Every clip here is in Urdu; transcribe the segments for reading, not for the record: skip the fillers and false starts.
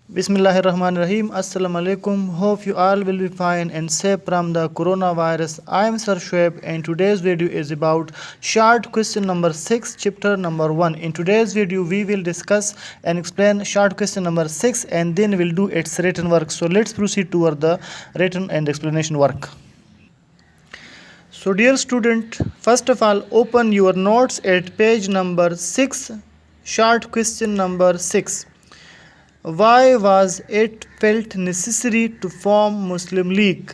Bismillahirrahmanirrahim. Assalamu alaikum. Hope you all will be fine and safe from the coronavirus. I am Sir Shoaib and today's video is about short question number 6, chapter number 1. In today's video, we will discuss and explain short question number 6 and then we'll do its written work. So let's proceed toward the written and explanation work. So dear student, first of all, open your notes at page number 6, short question number 6. Why was it felt necessary to form Muslim League?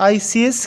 ICS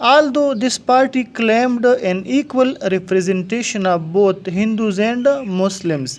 Although this party claimed an equal representation of both Hindus and Muslims,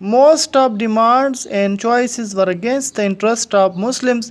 Most of demands and choices were against the interest of Muslims,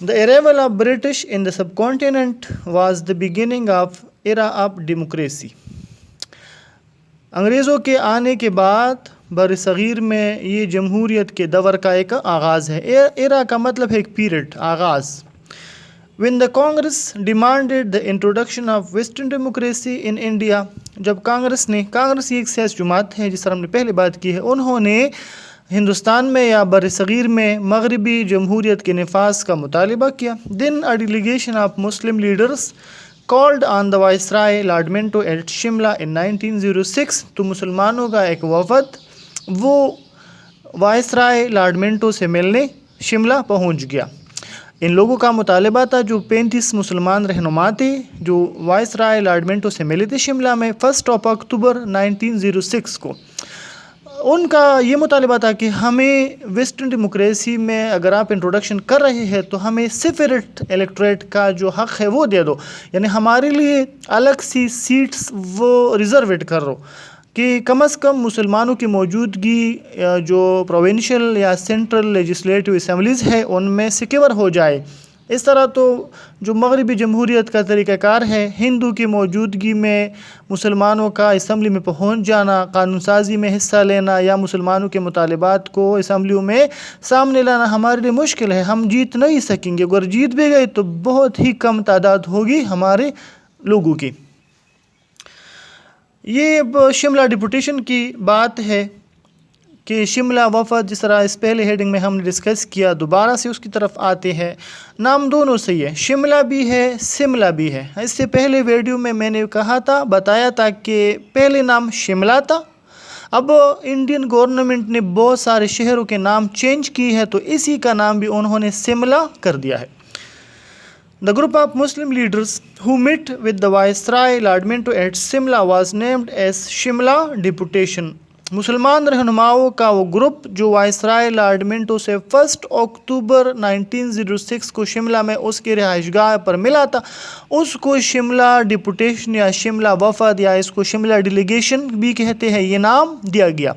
The arrival of British in the subcontinent was the beginning of era of democracy. انگریزوں کے آنے کے بعد بر صغیر میں یہ جمہوریت کے دور کا ایک آغاز ہے. ایرا کا مطلب ہے ایک پیریڈ، آغاز. When the Congress demanded the introduction of Western democracy in India، جب کانگریس یہ ایک سیاسی جماعت ہے جس پر ہم نے پہلے بات کی ہے، انہوں نے ہندوستان میں یا بر صغیر میں مغربی جمہوریت کے نفاذ کا مطالبہ کیا. Then a delegation of Muslim leaders called on the Viceroy Lord Minto at Shimla in 1906، تو مسلمانوں کا ایک وفد وہ وائسرائے لارڈ منٹو سے ملنے شملہ پہنچ گیا. ان لوگوں کا مطالبہ تھا، جو 35 مسلمان رہنما تھے جو وائسرائے لارڈ منٹو سے ملے تھے شملہ میں 1 اکتوبر 1906 کو. ان کا یہ مطالبہ تھا کہ ہمیں ویسٹرن ڈیموکریسی میں اگر آپ انٹروڈکشن کر رہے ہیں تو ہمیں سیپریٹ الیکٹوریٹ کا جو حق ہے وہ دے دو، یعنی ہمارے لیے الگ سی سیٹس وہ ریزرویٹ کر دو کہ کم از کم مسلمانوں کی موجودگی جو پروونشل یا سینٹرل لیجسلیٹو اسمبلیز ہے ان میں سیکیور ہو جائے. اس طرح تو جو مغربی جمہوریت کا طریقہ کار ہے، ہندو کی موجودگی میں مسلمانوں کا اسمبلی میں پہنچ جانا، قانون سازی میں حصہ لینا یا مسلمانوں کے مطالبات کو اسمبلیوں میں سامنے لانا ہمارے لیے مشکل ہے، ہم جیت نہیں سکیں گے. اگر جیت بھی گئے تو بہت ہی کم تعداد ہوگی ہمارے لوگوں کی. یہ شملہ ڈپوٹیشن کی بات ہے کہ شملہ وفد، جس طرح اس پہلے ہیڈنگ میں ہم نے ڈسکس کیا، دوبارہ سے اس کی طرف آتے ہیں. نام دونوں صحیح ہے، شملہ بھی ہے، سملہ بھی ہے. اس سے پہلے ویڈیو میں نے بتایا تھا کہ پہلے نام شملہ تھا، اب انڈین گورنمنٹ نے بہت سارے شہروں کے نام چینج کی ہے تو اسی کا نام بھی انہوں نے سملہ کر دیا ہے. The group of Muslim leaders who met with the Viceroy Lord Minto at Shimla was named as Shimla Deputation. مسلمان رہنماؤں کا وہ گروپ جو وائسرائے لارڈ منٹو سے 1 اکتوبر 1906 کو شملہ میں اس کی رہائش گاہ پر ملا تھا، اس کو شملہ ڈپوٹیشن یا شملہ وفد یا اس کو شملہ ڈیلیگیشن بھی کہتے ہیں، یہ نام دیا گیا.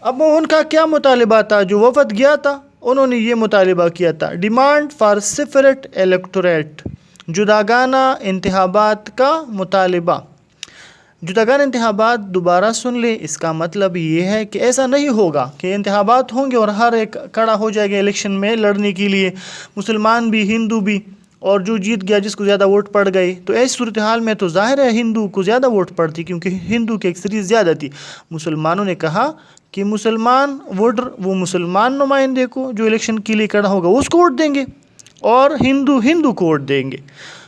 اب ان کا کیا مطالبہ تھا؟ جو وفد گیا تھا انہوں نے یہ مطالبہ کیا تھا، ڈیمانڈ فار سیپریٹ الیکٹوریٹ، جداگانہ انتخابات کا مطالبہ. جداگانہ انتخابات دوبارہ سن لیں، اس کا مطلب یہ ہے کہ ایسا نہیں ہوگا کہ انتخابات ہوں گے اور ہر ایک کھڑا ہو جائے گا الیکشن میں لڑنے کے لیے، مسلمان بھی ہندو بھی، اور جو جیت گیا جس کو زیادہ ووٹ پڑ گئے. تو ایسی صورتحال میں تو ظاہر ہے ہندو کو زیادہ ووٹ پڑتی کیونکہ ہندو کی اکثریت زیادہ تھی. مسلمانوں نے کہا کہ مسلمان ووٹر وہ مسلمان نمائندے کو جو الیکشن کے لیے کھڑا ہوگا اس کو ووٹ دیں گے اور ہندو کو ووٹ دیں گے،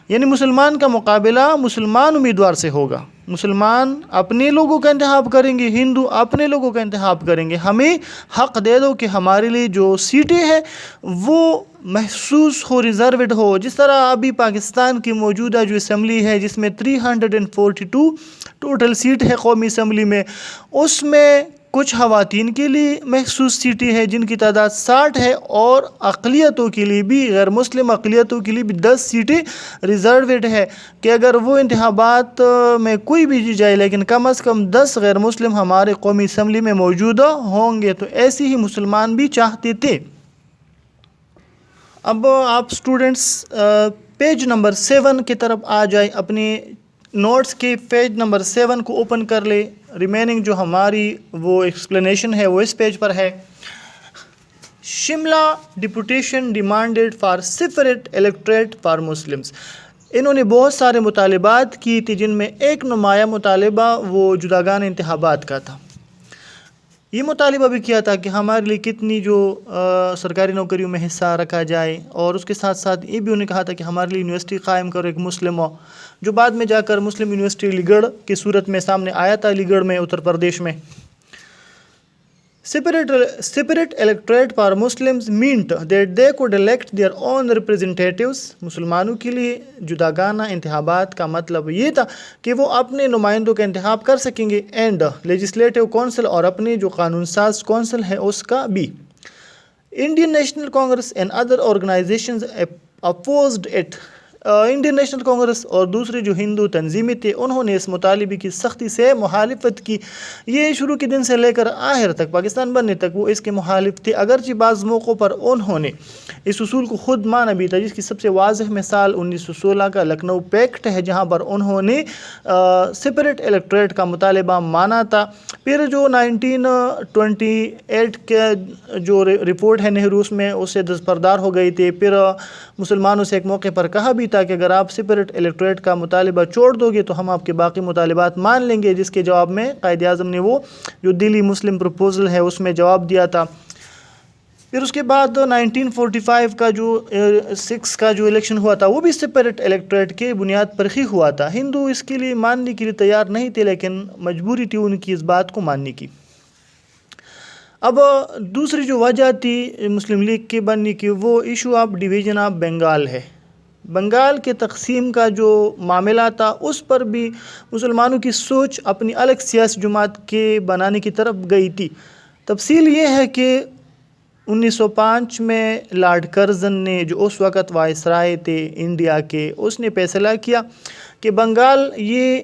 یعنی مسلمان کا مقابلہ مسلمان امیدوار سے ہوگا. مسلمان اپنے لوگوں کا انتخاب کریں گے، ہندو اپنے لوگوں کا انتخاب کریں گے. ہمیں حق دے دو کہ ہمارے لیے جو سیٹیں ہیں وہ محسوس ہو، ریزروڈ ہو. جس طرح ابھی پاکستان کی موجودہ جو اسمبلی ہے جس میں 342 ٹوٹل سیٹ ہے قومی اسمبلی میں، اس میں کچھ خواتین کے لیے محسوس سیٹیں ہیں جن کی تعداد 60 ہے، اور اقلیتوں کے لیے بھی، غیر مسلم اقلیتوں کے لیے بھی 10 سیٹیں ریزرویڈ ہے کہ اگر وہ انتخابات میں کوئی بھی جی جائے لیکن کم از کم 10 غیر مسلم ہمارے قومی اسمبلی میں موجودہ ہوں گے. تو ایسے ہی مسلمان بھی چاہتے تھے. اب آپ سٹوڈنٹس پیج نمبر 7 کی طرف آ جائیں، اپنے نوٹس کے پیج نمبر 7 کو اوپن کر لے. ریمیننگ جو ہماری وہ ایکسپلینیشن ہے وہ اس پیج پر ہے. Simla deputation demanded for separate electorate for Muslims. انہوں نے بہت سارے مطالبات کی تھی جن میں ایک نمایاں مطالبہ وہ جداگانہ انتخابات کا تھا. یہ مطالبہ بھی کیا تھا کہ ہمارے لیے کتنی جو سرکاری نوکریوں میں حصہ رکھا جائے، اور اس کے ساتھ ساتھ یہ بھی انہیں کہا تھا کہ ہمارے لیے یونیورسٹی قائم کرو ایک مسلم ہو، جو بعد میں جا کر مسلم یونیورسٹی علی گڑھ کی صورت میں سامنے آیا تھا، علی گڑھ میں اتر پردیش میں. Separate electorate for Muslims meant that they could elect their own representatives. مسلمانوں کے لیے جداگانہ انتخابات کا مطلب یہ تھا کہ وہ اپنے نمائندوں کا انتخاب کر سکیں گے، اینڈ لیجسلیٹو کونسل، اور اپنے جو قانون ساز کونسل ہے اس کا بھی. Indian National Congress and other organizations opposed it. Indian National Congress اور دوسری جو ہندو تنظیمیں تھے انہوں نے اس مطالبے کی سختی سے مخالفت کی. یہ شروع کے دن سے لے کر آخر تک پاکستان بننے تک وہ اس کے مخالف تھے، اگرچہ بعض موقعوں پر انہوں نے اس اصول کو خود مانا بھی تھا، جس کی سب سے واضح مثال 1916 کا لکھنؤ پیکٹ ہے، جہاں پر انہوں نے سپریٹ الیکٹوریٹ کا مطالبہ مانا تھا. پھر جو 1928 کے جو رپورٹ ہے نہرو میں اس سے دستبردار ہو گئی تھی. پھر مسلمانوں سے ایک موقع پر کہا بھی تھا کہ اگر آپ سپریٹ الیکٹوریٹ کا مطالبہ چھوڑ دو گے تو ہم آپ کے باقی مطالبات مان لیں گے، جس کے جواب میں قائد اعظم نے وہ جو دلی مسلم پروپوزل ہے اس میں جواب دیا تھا. پھر اس کے بعد 1945 کا جو 6 کا جو الیکشن ہوا تھا وہ بھی سپریٹ الیکٹوریٹ کے بنیاد پر ہی ہوا تھا. ہندو اس کے لیے ماننے کے لیے تیار نہیں تھے، لیکن مجبوری تھی ان کی اس بات کو ماننے کی. اب دوسری جو وجہ تھی مسلم لیگ کے بننے کی وہ issue of division of Bengal ہے. بنگال کے تقسیم کا جو معاملہ تھا اس پر بھی مسلمانوں کی سوچ اپنی الگ سیاسی جماعت کے بنانے کی طرف گئی تھی. تفصیل یہ ہے کہ 1905 میں لارڈ کرزن نے جو اس وقت وائسرائے تھے انڈیا کے، اس نے فیصلہ کیا کہ بنگال یہ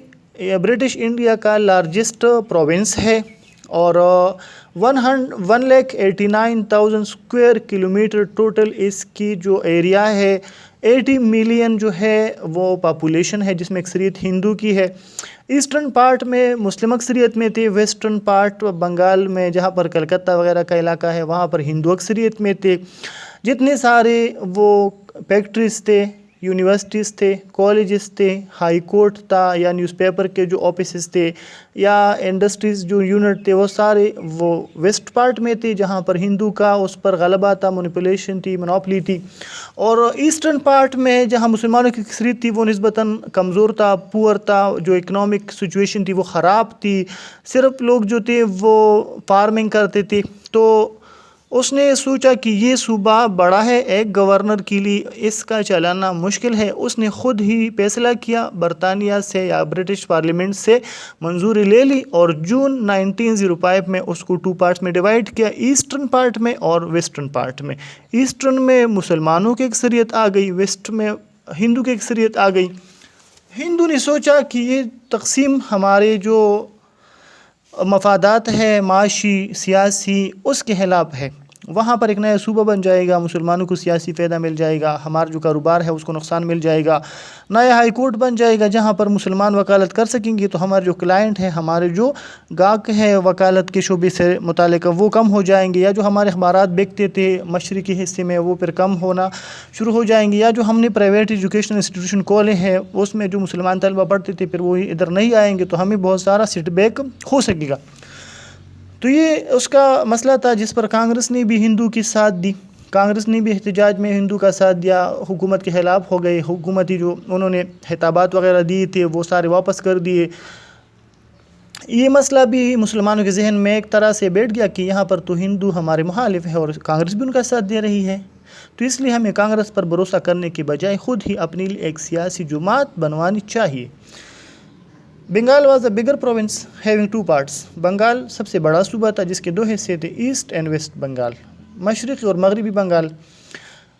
برٹش انڈیا کا لارجسٹ پروونس ہے اور 1,89,000 اسکوائر کلومیٹر ٹوٹل اس کی جو ایریا ہے. 80 ملین جو ہے وہ پاپولیشن ہے، جس میں اکثریت ہندو کی ہے. ایسٹرن پارٹ میں مسلم اکثریت میں تھے، ویسٹرن پارٹ بنگال میں جہاں پر کلکتہ وغیرہ کا علاقہ ہے وہاں پر ہندو اکثریت میں تھے. جتنے سارے وہ فیکٹریز تھے، یونیورسٹیز تھے، کالجز تھے، ہائی کورٹ تھا یا نیوز پیپر کے جو آفیسز تھے یا انڈسٹریز جو یونٹ تھے، وہ سارے وہ ویسٹ پارٹ میں تھے جہاں پر ہندو کا اس پر غلبہ تھا، مونیپولیشن تھی، مونوپلی تھی. اور ایسٹرن پارٹ میں جہاں مسلمانوں کی اکثریت تھی وہ نسبتاً کمزور تھا، پور تھا، جو اکنامک سچویشن تھی وہ خراب تھی، صرف لوگ جو تھے وہ فارمنگ کرتے تھے. تو اس نے سوچا کہ یہ صوبہ بڑا ہے، ایک گورنر کے لیے اس کا چلانا مشکل ہے. اس نے خود ہی فیصلہ کیا، برطانیہ سے یا برٹش پارلیمنٹ سے منظوری لے لی اور جون 1905 میں اس کو 2 پارٹس میں ڈیوائڈ کیا، ایسٹرن پارٹ میں اور ویسٹرن پارٹ میں. ایسٹرن میں مسلمانوں کی اکثریت آ گئی، ویسٹ میں ہندو کی اکثریت آ گئی. ہندو نے سوچا کہ یہ تقسیم ہمارے جو مفادات ہے معاشی سیاسی اس کے خلاف ہے. وہاں پر ایک نیا صوبہ بن جائے گا، مسلمانوں کو سیاسی فائدہ مل جائے گا، ہمارا جو کاروبار ہے اس کو نقصان مل جائے گا. نیا ہائی کورٹ بن جائے گا جہاں پر مسلمان وکالت کر سکیں گے، تو ہمارے جو کلائنٹ ہیں، ہمارے جو گاہک ہیں وکالت کے شعبے سے متعلق وہ کم ہو جائیں گے، یا جو ہمارے اخبارات بیچتے تھے مشرقی حصے میں وہ پھر کم ہونا شروع ہو جائیں گے، یا جو ہم نے پرائیویٹ ایجوکیشن انسٹیٹیوشن کھولے ہیں اس میں جو مسلمان طلبہ پڑھتے تھے پھر وہ ادھر نہیں آئیں گے، تو ہمیں بہت سارا سیٹ بیک ہو سکے گا. تو یہ اس کا مسئلہ تھا جس پر کانگریس نے بھی ہندو کی ساتھ دی. کانگریس نے بھی احتجاج میں ہندو کا ساتھ دیا، حکومت کے خلاف ہو گئے. حکومتی جو انہوں نے خطابات وغیرہ دیے تھے وہ سارے واپس کر دیے. یہ مسئلہ بھی مسلمانوں کے ذہن میں ایک طرح سے بیٹھ گیا کہ یہاں پر تو ہندو ہمارے مخالف ہے اور کانگریس بھی ان کا ساتھ دے رہی ہے، تو اس لیے ہمیں کانگریس پر بھروسہ کرنے کے بجائے خود ہی اپنی ایک سیاسی جماعت بنوانی چاہیے. Bengal was a bigger province having 2 parts. Bengal سب سے بڑا صوبہ تھا جس کے 2 حصے تھے، ایسٹ اینڈ ویسٹ بنگال، مشرقی اور مغربی Bengal.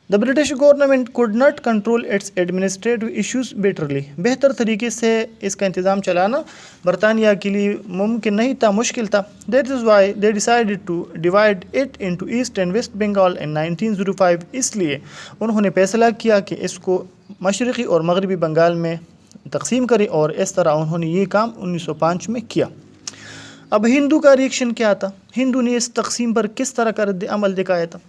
The British government could not control its administrative issues betterly. بہتر طریقے سے اس کا انتظام چلانا برطانیہ کے لیے ممکن نہیں تھا، مشکل تھا. That is why they decided to divide it into East and West Bengal in 1905. اس لیے انہوں نے فیصلہ کیا کہ اس کو مشرقی اور مغربی بنگال میں تقسیم کریں، اور اس طرح انہوں نے یہ کام 1905 میں کیا. اب ہندو کا ریئیکشن کیا تھا؟ ہندو نے اس تقسیم پر کس طرح کا رد عمل دکھایا تھا؟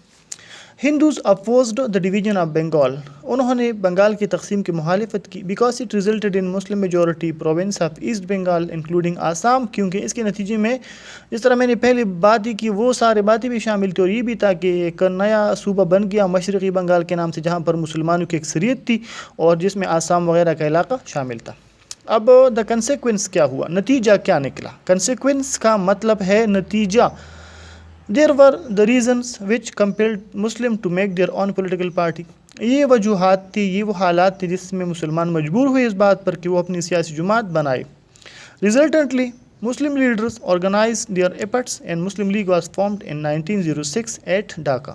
Hindus opposed the division of Bengal. انہوں نے بنگال کی تقسیم کی مخالفت کی because it resulted in Muslim majority province of East Bengal including Assam, کیونکہ اس کے نتیجے میں جس طرح میں نے پہلے بات کی وہ سارے باتیں بھی شامل تھی، اور یہ بھی تھا کہ ایک نیا صوبہ بن گیا مشرقی بنگال کے نام سے جہاں پر مسلمانوں کی اکثریت تھی اور جس میں آسام وغیرہ کا علاقہ شامل تھا. اب دا کنسیکوینس کیا ہوا، نتیجہ کیا نکلا؟ کنسیکوینس کا مطلب ہے نتیجہ. There were the reasons which compelled Muslim to make their own political party. یہ وجوہات تھی، یہ وہ حالات تھے جس میں مسلمان مجبور ہوئے اس بات پر کہ وہ اپنی سیاسی جماعت بنائے. Resultantly, Muslim leaders organized their efforts and Muslim League was formed in 1906 at Dhaka.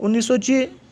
1906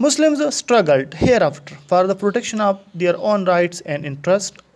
Muslims struggled hereafter for the protection of their own rights and interest।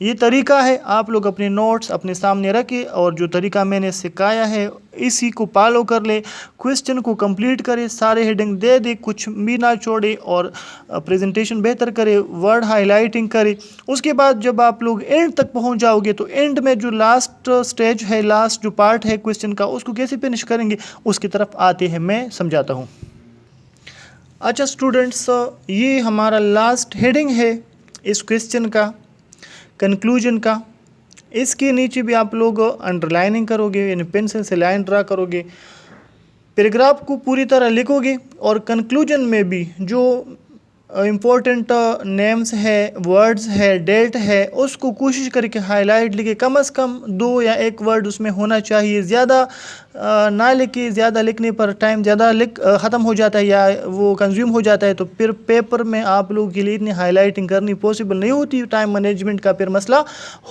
یہ طریقہ ہے، آپ لوگ اپنے نوٹس اپنے سامنے رکھیں اور جو طریقہ میں نے سکھایا ہے اسی کو فالو کر لیں، کویسچن کو کمپلیٹ کرے، سارے ہیڈنگ دے دے، کچھ بھی نہ چھوڑے اور پریزنٹیشن بہتر کرے، ورڈ ہائی لائٹنگ کرے۔ اس کے بعد جب آپ لوگ اینڈ تک پہنچ جاؤ گے تو اینڈ میں جو لاسٹ سٹیج ہے، لاسٹ جو پارٹ ہے کویسچن کا، اس کو کیسے فنش کریں گے اس کی طرف آتے ہیں، میں سمجھاتا ہوں۔ اچھا اسٹوڈنٹس، یہ ہمارا لاسٹ ہیڈنگ ہے اس کویسچن کا، کنکلوژن کا۔ اس کے نیچے بھی آپ لوگ انڈر لائننگ کرو گے، یعنی پینسل سے لائن ڈرا کرو گے، پیراگراف کو پوری طرح لکھو گے، اور کنکلوژن میں بھی جو امپورٹنٹ نیمز ہے، ورڈز ہے، ڈیٹ ہے، اس کو کوشش کر کے ہائی لائٹ لکھے، کم از کم 2 یا 1 ورڈ اس میں ہونا چاہیے، زیادہ نہ لکھے، زیادہ لکھنے پر ٹائم زیادہ ختم ہو جاتا ہے یا وہ کنزیوم ہو جاتا ہے، تو پھر پیپر میں آپ لوگوں کے لیے اتنی ہائی لائٹنگ کرنی پاسبل نہیں ہوتی، ٹائم مینجمنٹ کا پھر مسئلہ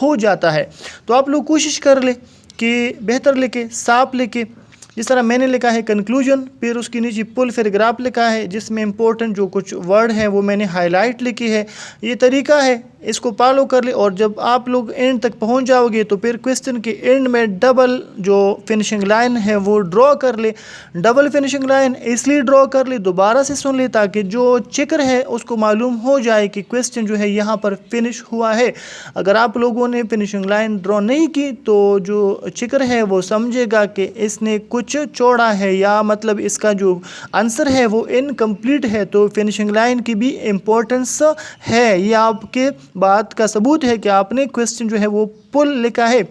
ہو جاتا ہے۔ تو آپ لوگ کوشش کر لیں کہ بہتر لکھے، صاف لکھے، جس طرح میں نے لکھا ہے کنکلوژن، پھر اس کے نیچے فل پیراگراف لکھا ہے جس میں امپورٹنٹ جو کچھ ورڈ ہیں وہ میں نے ہائی لائٹ لکھی ہے۔ یہ طریقہ ہے، اس کو فالو کر لیں، اور جب آپ لوگ اینڈ تک پہنچ جاؤ گے تو پھر کویسچن کے اینڈ میں ڈبل جو فنشنگ لائن ہے وہ ڈرا کر لیں۔ ڈبل فنشنگ لائن اس لیے ڈرا کر لیں، دوبارہ سے سن لیں تاکہ جو چیکر ہے اس کو معلوم ہو جائے کہ کویسچن جو ہے یہاں پر فنش ہوا ہے۔ اگر آپ لوگوں نے فنشنگ لائن ڈرا نہیں کی تو جو چیکر ہے وہ سمجھے گا کہ اس نے کچھ چھوڑا ہے، یا مطلب اس کا جو آنسر ہے وہ انکمپلیٹ ہے۔ تو فنشنگ لائن کی بھی امپورٹنس ہے، یہ آپ کے بات کا ثبوت ہے کہ آپ نے کویسچن جو ہے وہ فل لکھا ہے۔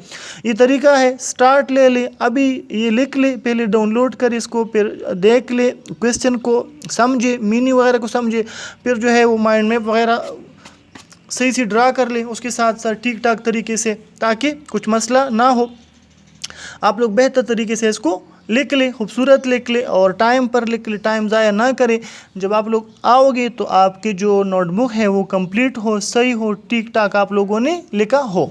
یہ طریقہ ہے، سٹارٹ لے لیں، ابھی یہ لکھ لیں، پہلے ڈاؤن لوڈ کریں اس کو، پھر دیکھ لیں کویسچن کو، سمجھے میننگ وغیرہ کو سمجھے، پھر جو ہے وہ مائنڈ میپ وغیرہ صحیح سے ڈرا کر لیں اس کے ساتھ ساتھ ٹھیک ٹھاک طریقے سے، تاکہ کچھ مسئلہ نہ ہو۔ آپ لوگ بہتر طریقے سے اس کو لکھ لیں، خوبصورت لکھ لیں اور ٹائم پر لکھ لیں، ٹائم ضائع نہ کریں۔ جب آپ لوگ آؤ گے تو آپ کی جو نوٹ بک ہے وہ کمپلیٹ ہو، صحیح ہو، ٹھیک ٹھاک آپ لوگوں نے لکھا ہو۔